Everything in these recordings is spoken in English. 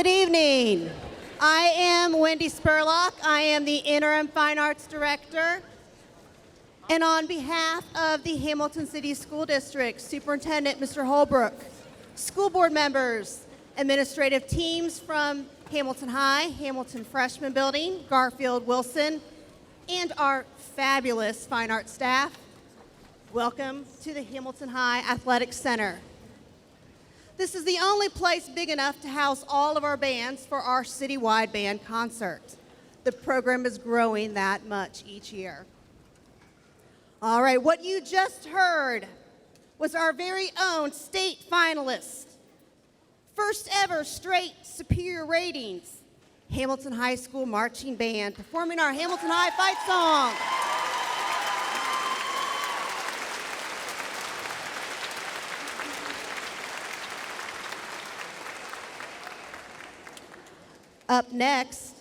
Good evening. I am Wendy Spurlock. I am the Interim Fine Arts Director. And on behalf of the Hamilton City School District, Superintendent Mr. Holbrook, school board members, administrative teams from Hamilton High, Hamilton Freshman Building, Garfield Wilson, and our fabulous fine arts staff, welcome to the Hamilton High Athletic Center. This is the only place big enough to house all of our bands for our citywide band concert. The program is growing that much each year. All right, what you just heard was our very own state finalist, first ever straight superior ratings, Hamilton High School Marching Band, performing our Hamilton High fight song. Up next,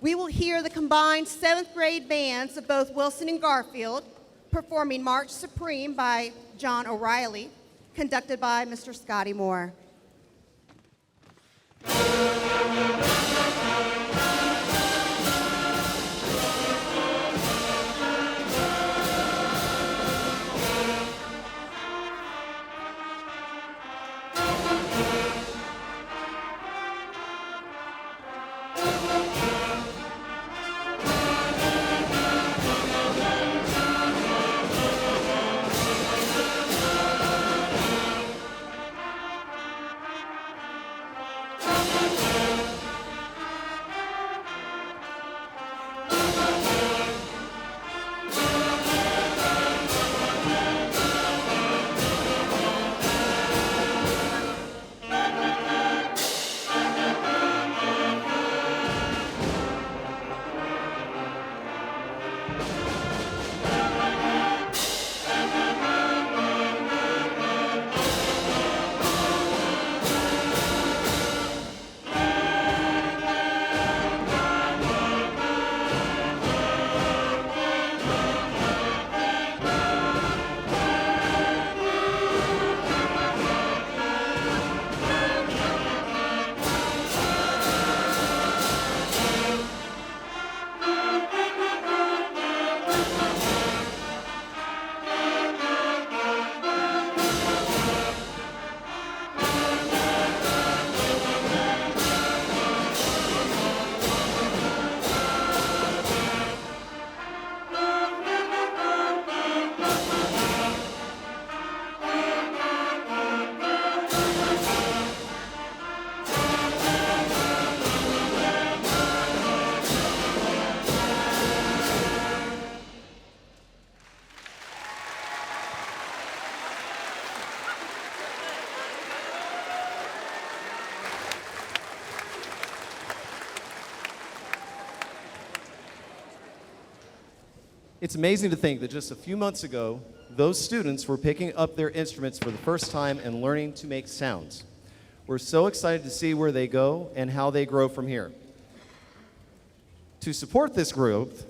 we will hear the combined 7th grade bands of both Wilson and Garfield performing March Supreme by John O'Reilly, conducted by Mr. Scotty Moore. It's amazing to think that just a few months ago, those students were picking up their instruments for the first time and learning to make sounds. We're so excited to see where they go and how they grow from here. To support this growth,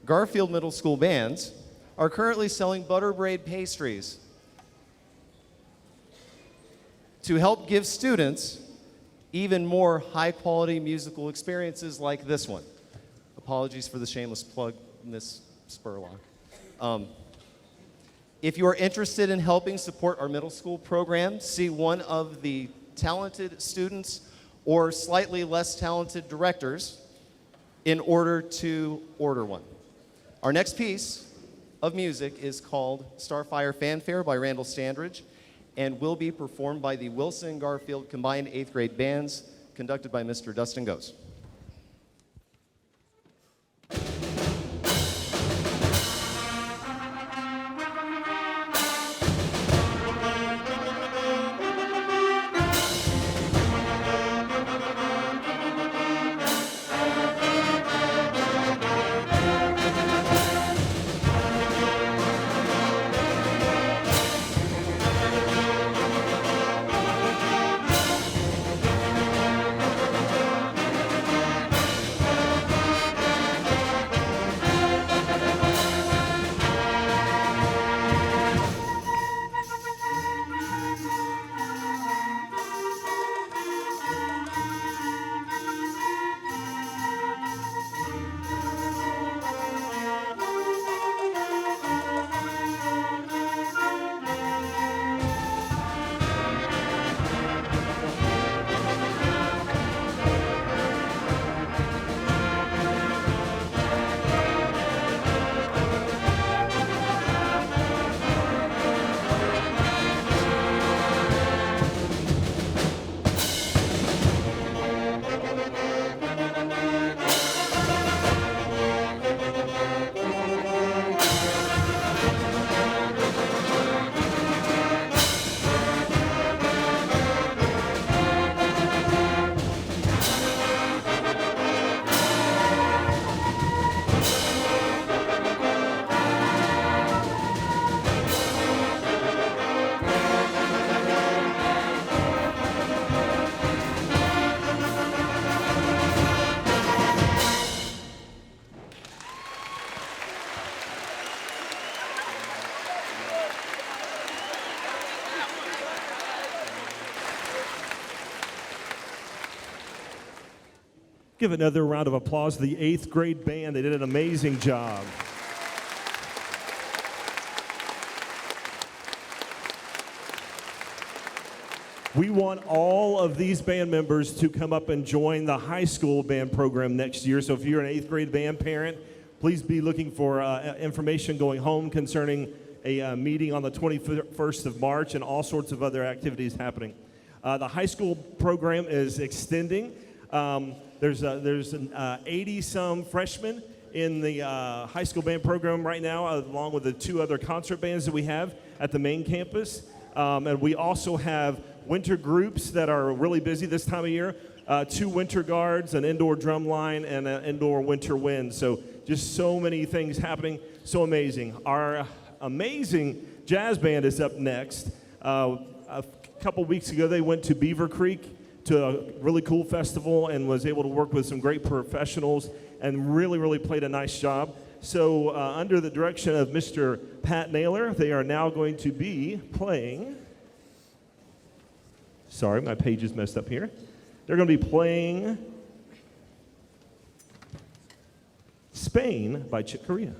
Garfield Middle School bands are currently selling butter braid pastries to help give students even more high-quality musical experiences like this one. Apologies for the shameless plug, Miss Spurlock. If you are interested in helping support our middle school program, see one of the talented students or slightly less talented directors in order to order one. Our next piece of music is called Starfire Fanfare by Randall Standridge and will be performed by the Wilson and Garfield combined 8th grade bands, conducted by Mr. Dustin Goes. Give another round of applause to the 8th grade band. They did an amazing job. We want all of these band members to come up and join the high school band program next year. So if you're an 8th grade band parent, please be looking for information going home concerning a meeting on the 21st of March and all sorts of other activities happening. The high school program is extending. There's 80-some freshmen in the high school band program right now, along with the 2 other concert bands that we have at the main campus. And we also have winter groups that are really busy this time of year. 2 winter guards, an indoor drum line, and an indoor winter wind. So just so many things happening, so amazing. Our amazing jazz band is up next. A couple weeks ago, they went to Beaver Creek to a really cool festival and was able to work with some great professionals and really played a nice job. So under the direction of Mr. Pat Naylor, they are now going to be playing, sorry, my page is messed up here. They're going to be playing Spain by Chick Corea.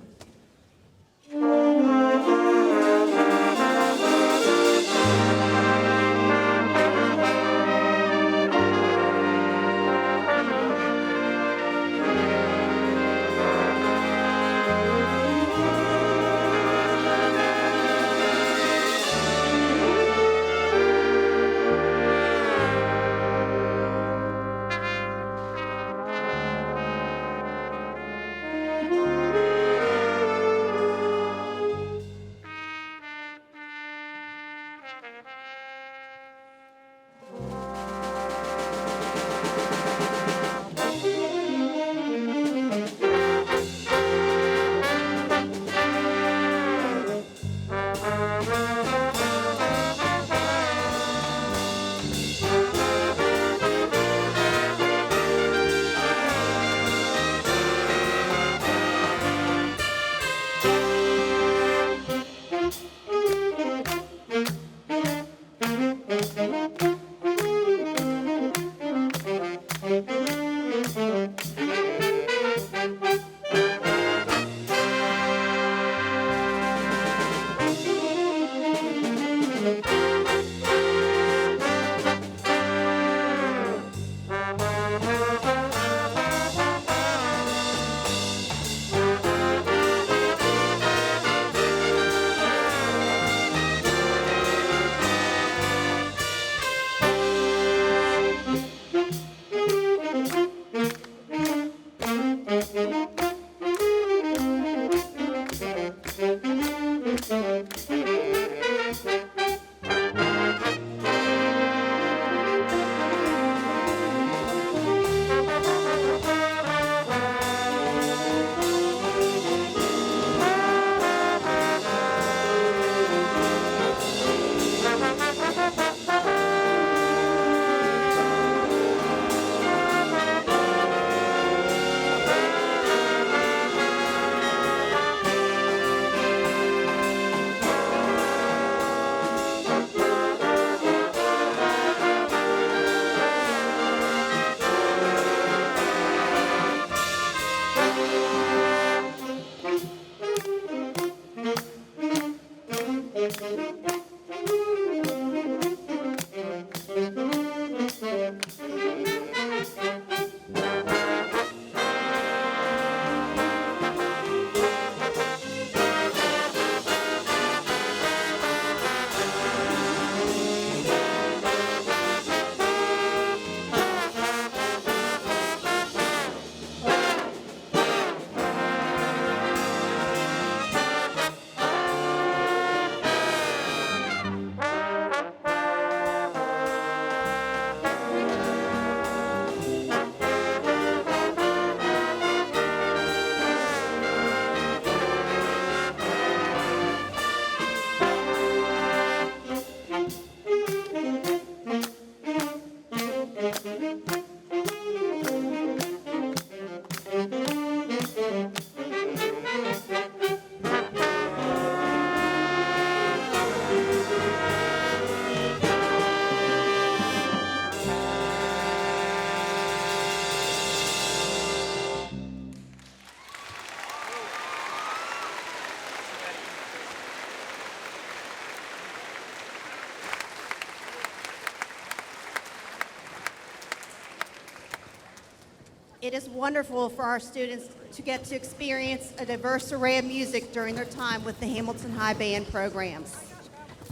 It is wonderful for our students to get to experience a diverse array of music during their time with the Hamilton High Band programs.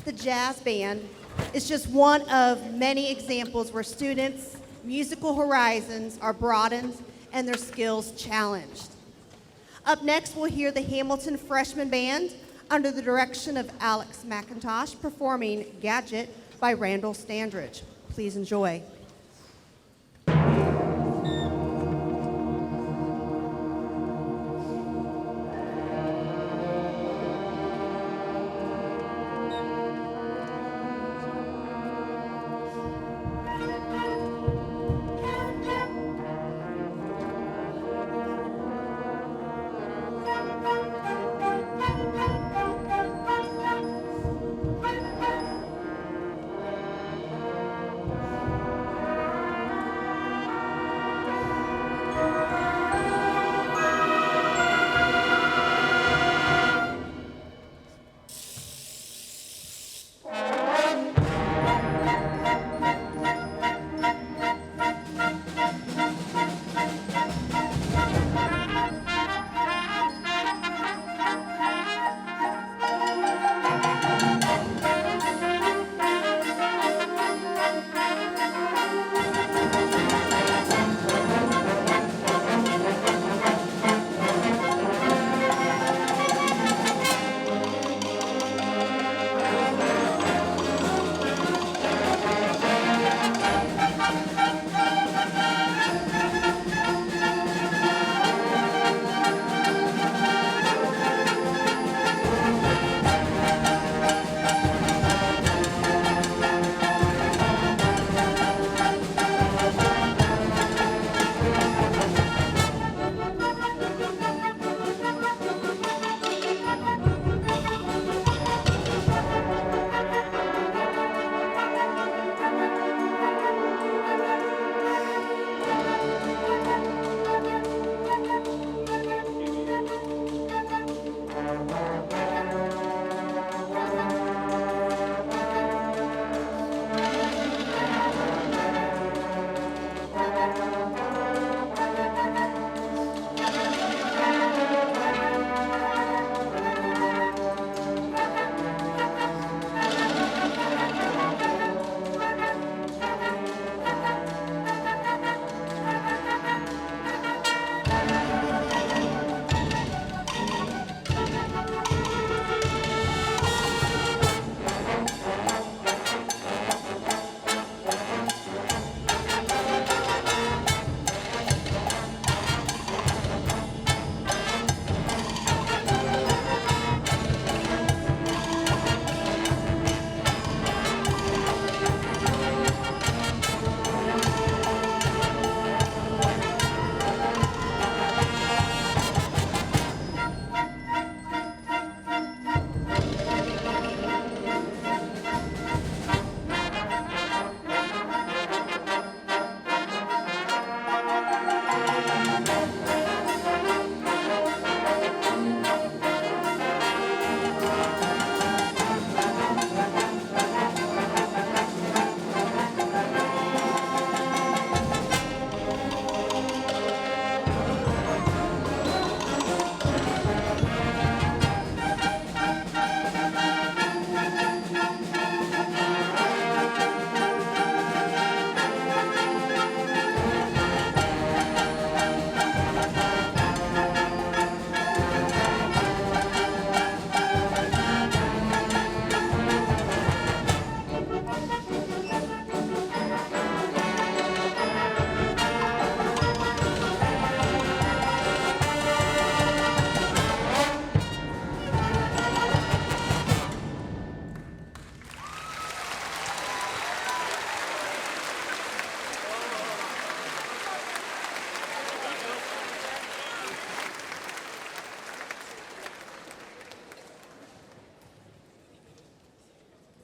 The jazz band is just one of many examples where students' musical horizons are broadened and their skills challenged. Up next, we'll hear the Hamilton Freshman Band under the direction of Alex McIntosh performing Gadget by Randall Standridge. Please enjoy.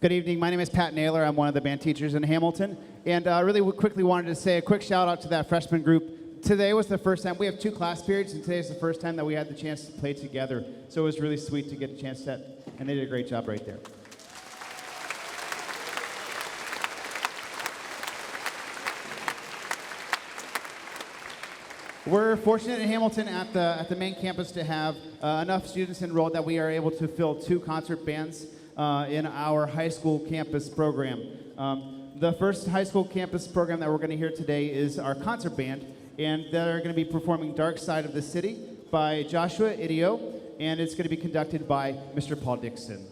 Good evening. My name is Pat Naylor. I'm one of the band teachers in Hamilton. And really quickly wanted to say a quick shout out to that freshman group. Today was the first time, we have 2 class periods, and today is the first time that we had the chance to play together. So it was really sweet to get a chance to, and they did a great job right there. We're fortunate in Hamilton at the main campus to have enough students enrolled that we are able to fill 2 concert bands in our high school campus program. The first high school campus program that we're going to hear today is our concert band, and they're going to be performing Dark Side of the City by Joshua Idio, and it's going to be conducted by Mr. Paul Dixon.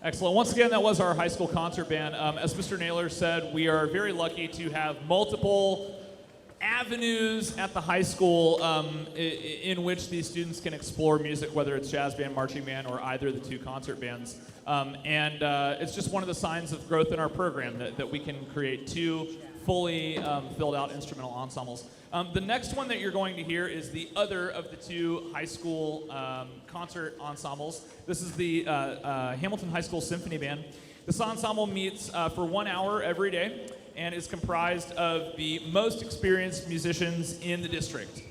Excellent. Once again, that was our high school concert band. As Mr. Naylor said, we are very lucky to have multiple avenues at the high school in which these students can explore music, whether it's jazz band, marching band, or either of the 2 concert bands. It's just one of the signs of growth in our program that we can create 2 fully filled out instrumental ensembles. The next one that you're going to hear is the other of the 2 high school concert ensembles. This is the Hamilton High School Symphony Band. This ensemble meets for 1 hour every day and is comprised of the most experienced musicians in the district.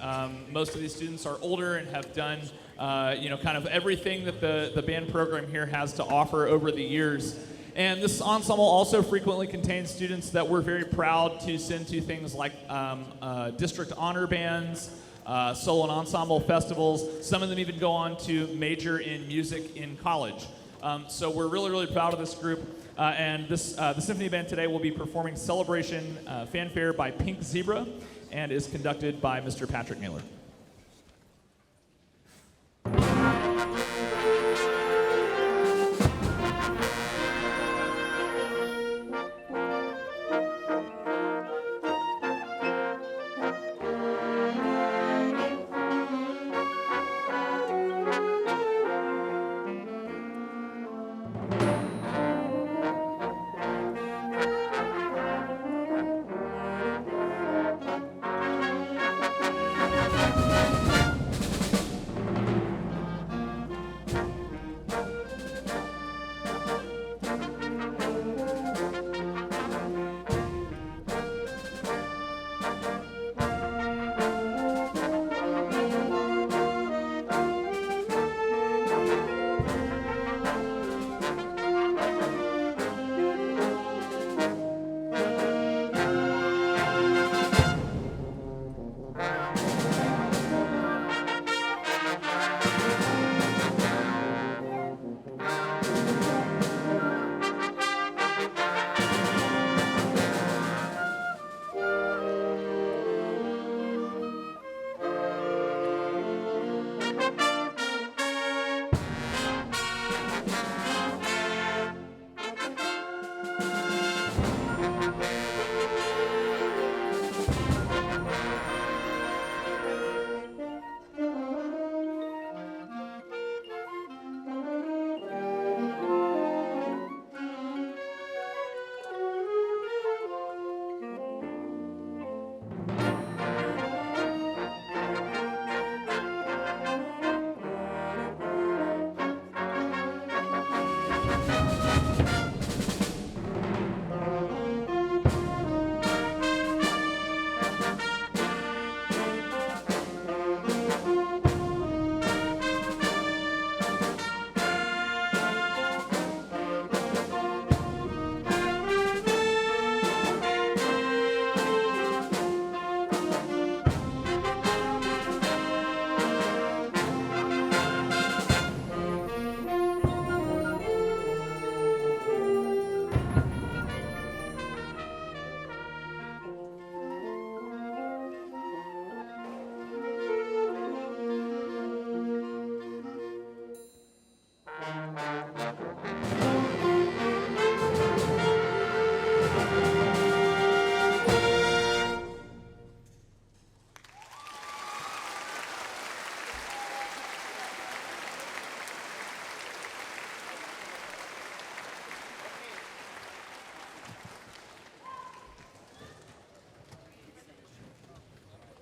Most of these students are older and have done kind of everything that the band program here has to offer over the years. And this ensemble also frequently contains students that we're very proud to send to things like district honor bands, solo and ensemble festivals. Some of them even go on to major in music in college. So we're really, really proud of this group. The Symphony Band today will be performing Celebration Fanfare by Pink Zebra and is conducted by Mr. Patrick Naylor.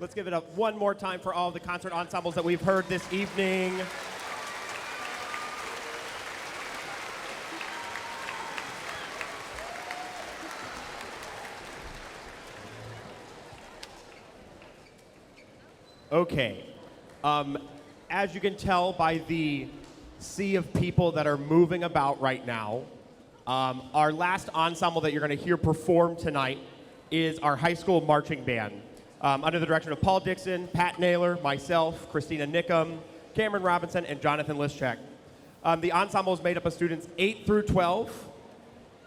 Let's give it up one more time for all of the concert ensembles that we've heard this evening. Okay. As you can tell by the sea of people that are moving about right now, our last ensemble that you're going to hear perform tonight is our high school marching band. Under the direction of Paul Dixon, Pat Naylor, myself, Christina Nickham, Cameron Robinson, and Jonathan Lischek. The ensemble is made up of students 8 through 12,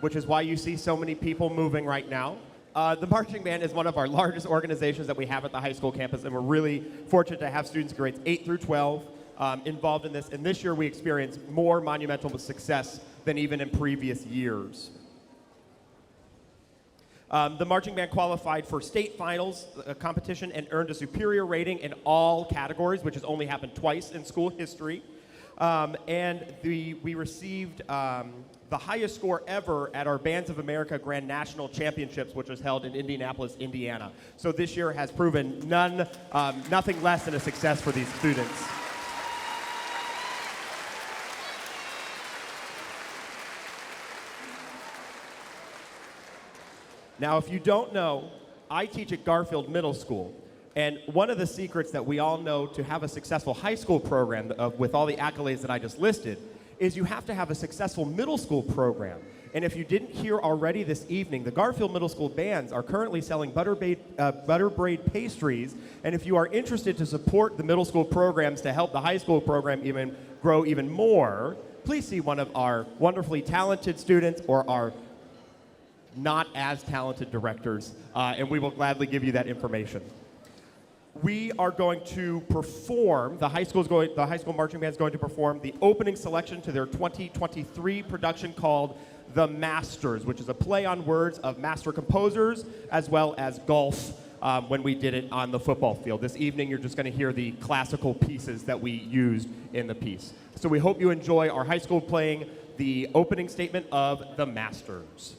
which is why you see so many people moving right now. The marching band is one of our largest organizations that we have at the high school campus, and we're really fortunate to have students grades 8 through 12 involved in this. And this year we experienced more monumental success than even in previous years. The marching band qualified for state finals competition and earned a superior rating in all categories, which has only happened twice in school history. We received the highest score ever at our Bands of America Grand National Championships, which was held in Indianapolis, Indiana. So this year has proven nothing less than a success for these students. Now, if you don't know, I teach at Garfield Middle School. And one of the secrets that we all know to have a successful high school program with all the accolades that I just listed is you have to have a successful middle school program. And if you didn't hear already this evening, the Garfield Middle School bands are currently selling butter braid pastries. And if you are interested to support the middle school programs to help the high school program grow even more, please see one of our wonderfully talented students or our not as talented directors, and we will gladly give you that information. We are going to perform, the high school marching band is going to perform the opening selection to their 2023 production called The Masters, which is a play on words of master composers as well as golf when we did it on the football field. This evening you're just going to hear the classical pieces that we used in the piece. So we hope you enjoy our high school playing the opening statement of The Masters.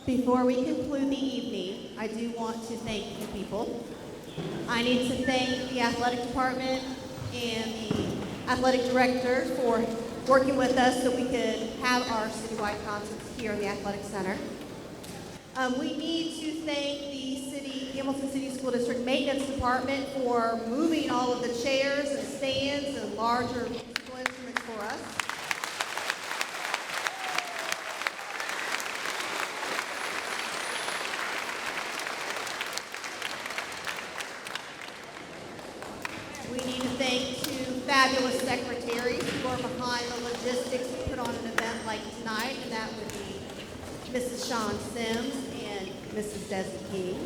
Before we conclude the evening, I do want to thank a few people. I need to thank the athletic department and the athletic director for working with us so we could have our citywide concerts here in the athletic center. We need to thank the Hamilton City School District Maintenance Department for moving all of the chairs and stands and larger musical instruments for us. We need to thank two fabulous secretaries who are behind the logistics to put on an event like tonight, and that would be Mrs. Shawn Sims and Mrs. Desi King.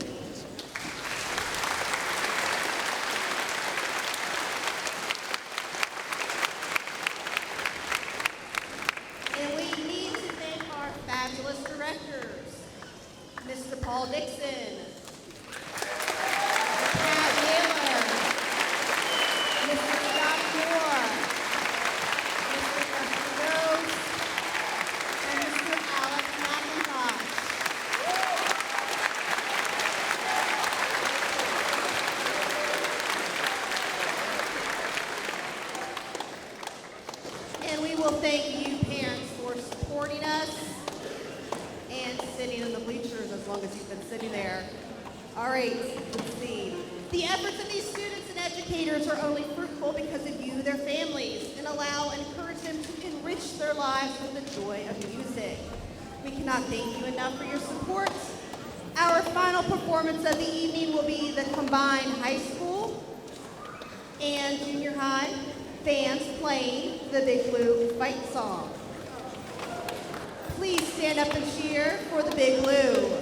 And we need to thank our fabulous directors, Mr. Paul Dixon, Pat Taylor, Mr. Scott Moore, Mr. Justin Rose, and Mr. Alex McIntosh. And we will thank you, parents, for supporting us and sitting in the bleachers as long as you've been sitting there. All right, let's see. The efforts of these students and educators are only fruitful because of you, their families, and allow and encourage them to enrich their lives with the joy of music. We cannot thank you enough for your support. Our final performance of the evening will be the combined high school and junior high bands playing the Big Blue Fight Song. Please stand up and cheer for the Big Blue.